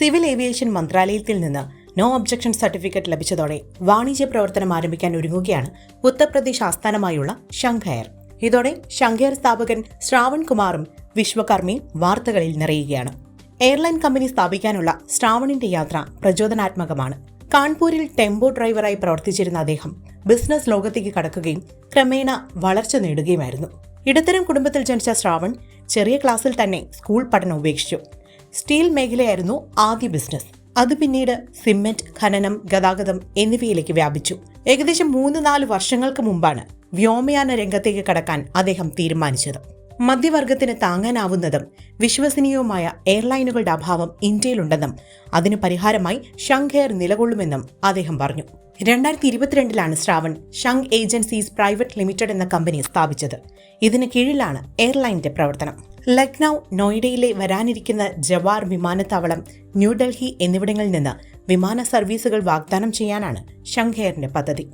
Civil aviation മന്ത്രാലയത്തിൽ നിന്ന് no objection certificate ലഭിച്ചതോടെ വാണിജ്യ പ്രവർത്തനം ആരംഭിക്കാൻ ഒരുങ്ങുകയാണ് ഉത്തർപ്രദേശ് ആസ്ഥാനമായുള്ള ശംഖ് എയർ. ഇതോടെ ശംഖ് എയർ സ്ഥാപകൻ ശ്രാവൺ കുമാറും വിശ്വകർമ്മയും വാർത്തകളിൽ നിറയുകയാണ്. എയർലൈൻ കമ്പനി സ്ഥാപിക്കാനുള്ള ശ്രാവണിന്റെ യാത്ര പ്രചോദനാത്മകമാണ്. കാൺപൂരിൽ ടെമ്പോ ഡ്രൈവറായി പ്രവർത്തിച്ചിരുന്ന അദ്ദേഹം ബിസിനസ് ലോകത്തേക്ക് കടക്കുകയും ക്രമേണ വളർച്ച നേടുകയുമായിരുന്നു. ഇടത്തരം കുടുംബത്തിൽ ജനിച്ച ശ്രാവൺ ചെറിയ ക്ലാസ്സിൽ തന്നെ സ്കൂൾ പഠനം ഉപേക്ഷിച്ചു. സ്റ്റീൽ മേഖലയായിരുന്നു ആദ്യ ബിസിനസ്. അത് പിന്നീട് സിമെന്റ്, ഖനനം, ഗതാഗതം എന്നിവയിലേക്ക് വ്യാപിച്ചു. ഏകദേശം 3-4 വർഷങ്ങൾക്ക് മുമ്പാണ് വ്യോമയാന രംഗത്തേക്ക് കടക്കാൻ അദ്ദേഹം തീരുമാനിച്ചത്. മധ്യവർഗത്തിന് താങ്ങാനാവുന്നതും വിശ്വസനീയവുമായ എയർലൈനുകളുടെ അഭാവം ഇന്ത്യയിലുണ്ടെന്നും അതിന് പരിഹാരമായി ശംഖ് എയർ നിലകൊള്ളുമെന്നും അദ്ദേഹം പറഞ്ഞു. 2022 ശ്രാവൺ ശംഖ് ഏജൻസീസ് പ്രൈവറ്റ് ലിമിറ്റഡ് എന്ന കമ്പനി സ്ഥാപിച്ചത്. ഇതിന് കീഴിലാണ് എയർലൈനിന്റെ പ്രവർത്തനം. ലക്നൌ, നോയിഡയിലെ വരാനിരിക്കുന്ന ജവാർ വിമാനത്താവളം, ന്യൂഡൽഹി എന്നിവിടങ്ങളിൽ നിന്ന് വിമാന സർവീസുകൾ വാഗ്ദാനം ചെയ്യാനാണ് ശംഖ് എയറിന്റെ പദ്ധതി.